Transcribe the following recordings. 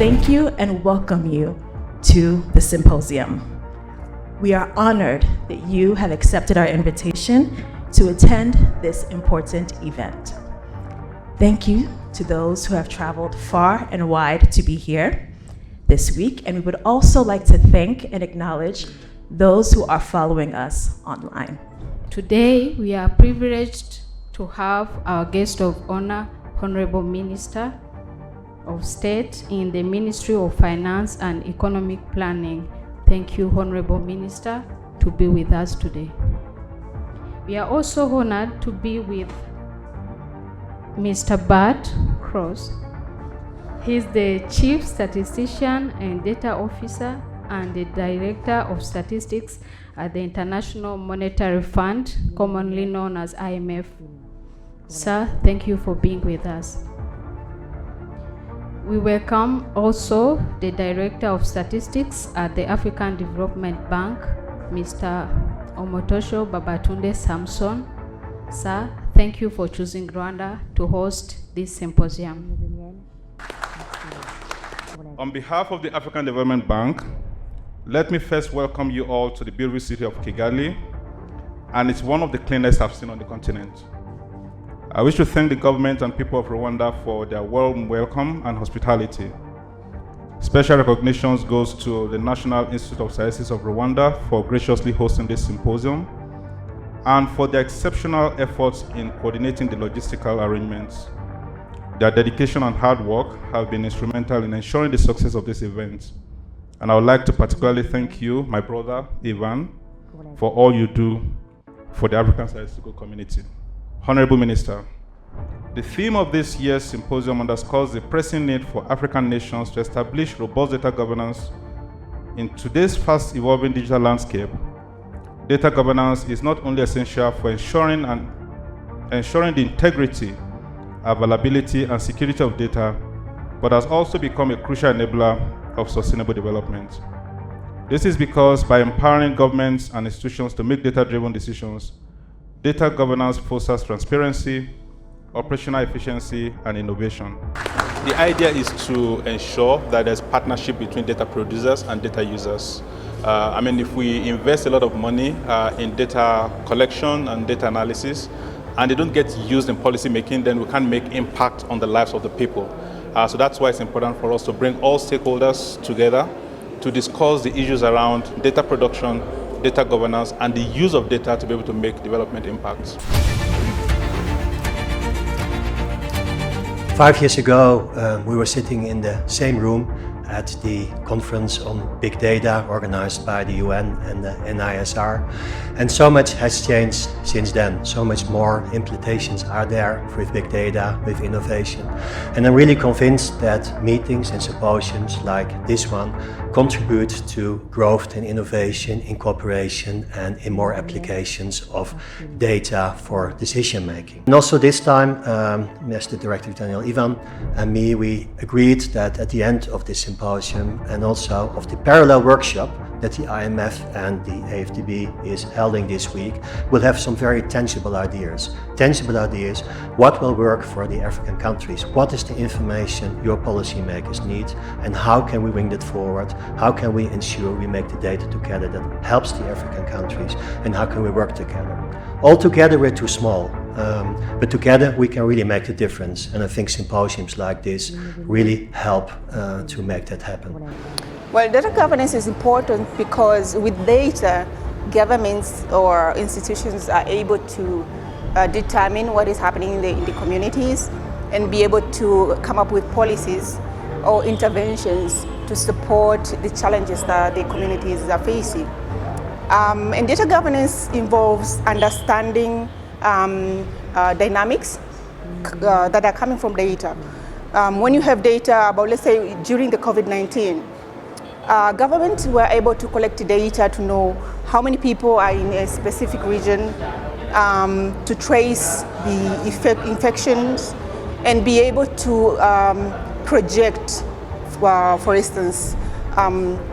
thank you and welcome you to the Symposium. We are honored that you have accepted our invitation to attend this important event. Thank you to those who have traveled far and wide to be here this week, and we would also like to thank and acknowledge those who are following us online. Today, we are privileged to have our guest of honor, Honorable Minister of State in the Ministry of Finance and Economic Planning. Thank you, Honorable Minister, to be with us today. We are also honored to be with Mr. Bart Cross. He's the Chief Statistician and Data Officer and the Director of Statistics at the International Monetary Fund, commonly known as IMF. Sir, thank you for being with us. We welcome also the Director of Statistics at the African Development Bank, Mr. Omotosho Babatunde Samson. Sir, thank you for choosing Rwanda to host this symposium. On behalf of the African Development Bank, let me first welcome you all to the beautiful city of Kigali, and it's one of the cleanest I've seen on the continent. I wish to thank the government and people of Rwanda for their warm welcome and hospitality. Special recognitions goes to the National Institute of Sciences of Rwanda for graciously hosting this symposium and for their exceptional efforts in coordinating the logistical arrangements. Their dedication and hard work have been instrumental in ensuring the success of this event. And I would like to particularly thank you, my brother, Ivan, for all you do for the African statistical community. Honorable Minister, the theme of this year's symposium underscores the pressing need for African nations to establish robust data governance. In today's fast-evolving digital landscape, data governance is not only essential for ensuring the integrity, availability, and security of data, but has also become a crucial enabler of sustainable development. This is because by empowering governments and institutions to make data-driven decisions, data governance fosters transparency, operational efficiency, and innovation. The idea is to ensure that there's partnership between data producers and data users. If we invest a lot of money in data collection and data analysis, and they don't get used in policy making, then we can't make impact on the lives of the people. So that's why it's important for us to bring all stakeholders together to discuss the issues around data production, data governance, and the use of data to be able to make development impacts. 5 years ago, we were sitting in the same room at the conference on big data organized by the UN and the NISR. And so much has changed since then. So much more implementations are there with big data, with innovation. And I'm really convinced that meetings and symposiums like this one contribute to growth and innovation in cooperation and in more applications of data for decision making. And also this time, Mr. Director General Ivan and me, we agreed that at the end of this symposium and also of the parallel workshop that the IMF and the AFDB is holding this week, we'll have some very tangible ideas. Tangible ideas, what will work for the African countries? What is the information your policymakers need? And how can we bring that forward? How can we ensure we make the data together that helps the African countries? And how can we work together? All together we're too small, but together we can really make the difference. And I think symposiums like this really help to make that happen. Well, data governance is important because with data, governments or institutions are able to determine what is happening in the communities and be able to come up with policies or interventions to support the challenges that the communities are facing. And data governance involves understanding dynamics that are coming from data. When you have data about, let's say, during the COVID-19, governments were able to collect data to know how many people are in a specific region, to trace the infections, and be able to project, for instance,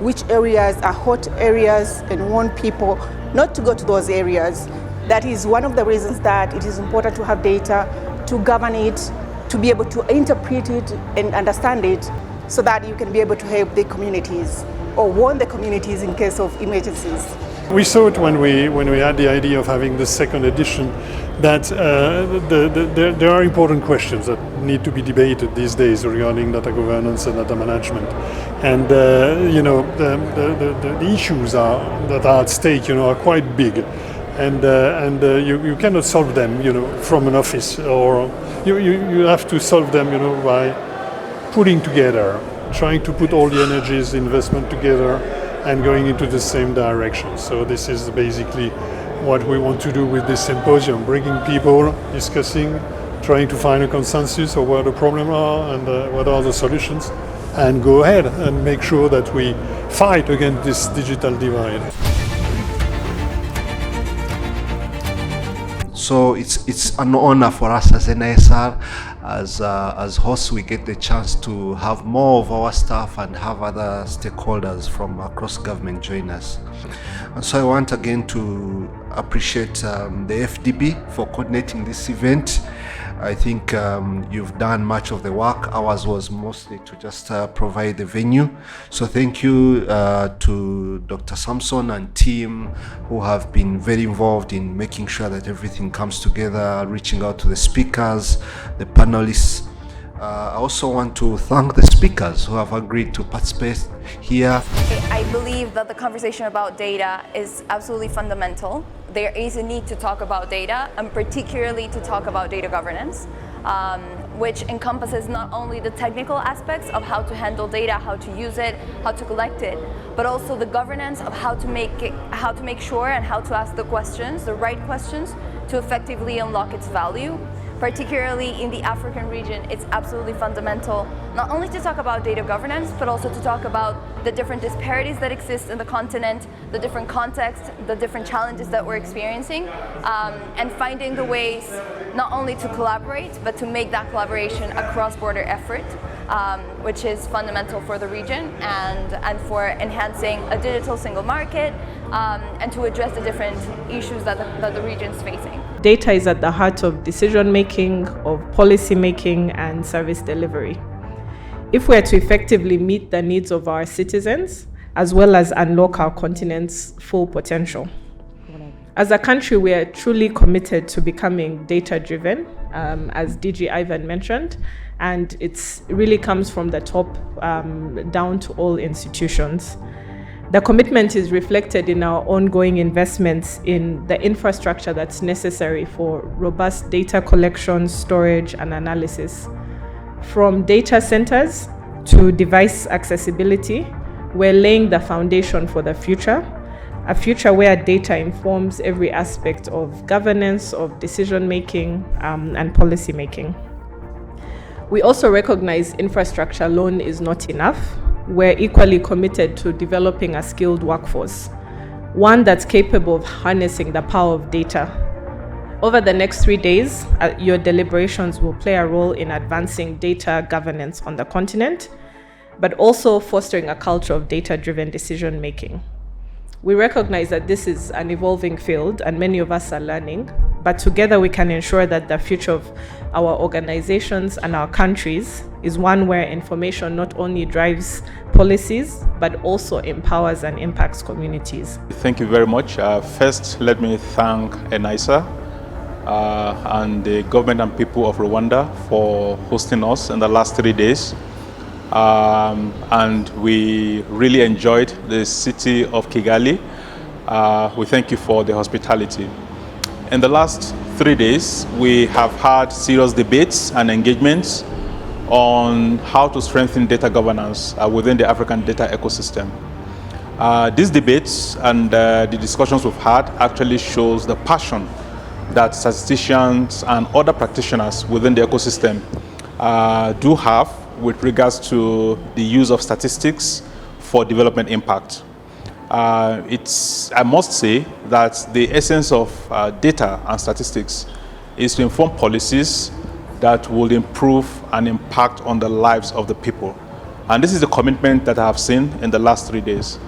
which areas are hot areas and want people not to go to those areas. That is one of the reasons that it is important to have data, to govern it, to be able to interpret it and understand it. so that you can be able to help the communities or warn the communities in case of emergencies. We thought when we had the idea of having the second edition that there are important questions that need to be debated these days regarding data governance and data management, and the issues that are at stake are quite big, and you cannot solve them from an office, or you have to solve them by putting together, trying to put all the energies, investment together, and going into the same direction. So this is basically what we want to do with this symposium, bringing people, discussing, trying to find a consensus of where the problems are and what are the solutions, and go ahead and make sure that we fight against this digital divide. So it's an honor for us as NISR, as hosts. We get the chance to have more of our staff and have other stakeholders from across government join us. And so I want again to appreciate the FDB for coordinating this event. I think you've done much of the work. Ours was mostly to just provide the venue. So thank you to Dr. Samson and team who have been very involved in making sure that everything comes together, reaching out to the speakers, the panelists. I also want to thank the speakers who have agreed to participate here. I believe that the conversation about data is absolutely fundamental. There is a need to talk about data, and particularly to talk about data governance, which encompasses not only the technical aspects of how to handle data, how to use it, how to collect it, but also the governance of how to make sure and how to ask the questions, the right questions, to effectively unlock its value. Particularly in the African region, it's absolutely fundamental not only to talk about data governance, but also to talk about the different disparities that exist in the continent, the different contexts, the different challenges that we're experiencing, and finding the ways not only to collaborate, but to make that collaboration a cross-border effort, which is fundamental for the region and for enhancing a digital single market, and to address the different issues that the region is facing. Data is at the heart of decision making, of policy making, and service delivery. If we are to effectively meet the needs of our citizens, as well as unlock our continent's full potential. As a country, we are truly committed to becoming data-driven, as DG Ivan mentioned, and it really comes from the top down to all institutions. The commitment is reflected in our ongoing investments in the infrastructure that's necessary for robust data collection, storage, and analysis. From data centers to device accessibility, we're laying the foundation for the future, a future where data informs every aspect of governance, of decision-making, and policy-making. We also recognize infrastructure alone is not enough. We're equally committed to developing a skilled workforce, one that's capable of harnessing the power of data. Over the next 3 days, your deliberations will play a role in advancing data governance on the continent, but also fostering a culture of data-driven decision-making. We recognize that this is an evolving field and many of us are learning, but together we can ensure that the future of our organizations and our countries is one where information not only drives policies, but also empowers and impacts communities. Thank you very much. First, let me thank NISR and the government and people of Rwanda for hosting us in the last 3 days. And we really enjoyed the city of Kigali. We thank you for the hospitality. In the last 3 days, we have had serious debates and engagements on how to strengthen data governance within the African data ecosystem. These debates and the discussions we've had actually shows the passion that statisticians and other practitioners within the ecosystem do have with regards to the use of statistics for development impact. I must say that the essence of data and statistics is to inform policies that will improve and impact on the lives of the people. And this is the commitment that I have seen in the last 3 days.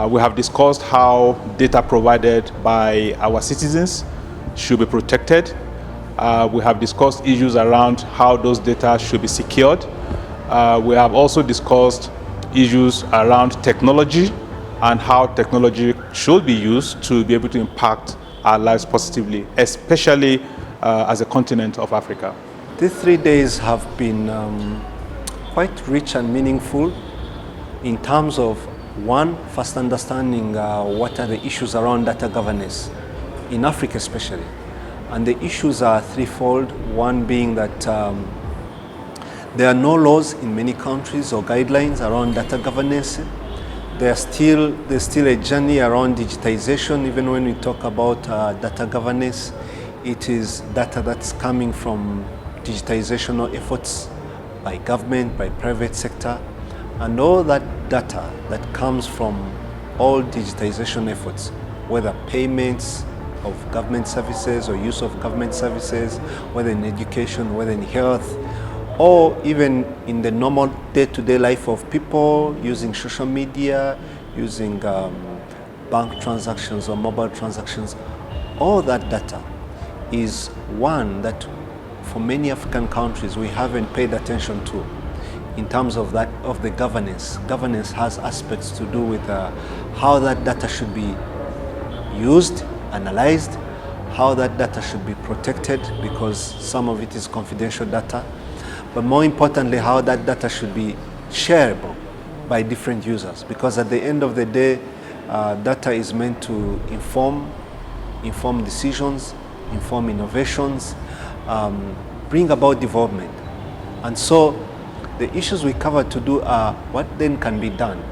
We have discussed how data provided by our citizens should be protected. We have discussed issues around how those data should be secured. We have also discussed issues around technology and how technology should be used to be able to impact our lives positively, especially as a continent of Africa. These 3 days have been quite rich and meaningful in terms of, one, first understanding what are the issues around data governance in Africa especially. And the issues are threefold, one being that there are no laws in many countries or guidelines around data governance. There's still a journey around digitization. Even when we talk about data governance, it is data that's coming from digitizational efforts by government, by private sector, and all that data that comes from all digitization efforts, whether payments of government services or use of government services, whether in education, whether in health, or even in the normal day-to-day life of people using social media, using bank transactions or mobile transactions. All that data is one that for many African countries we haven't paid attention to in terms of the governance. Governance has aspects to do with how that data should be used, analyzed, how that data should be protected, because some of it is confidential data, but more importantly, how that data should be shareable by different users, because at the end of the day, data is meant to inform decisions, inform innovations, bring about development. And so the issues we covered to do are what then can be done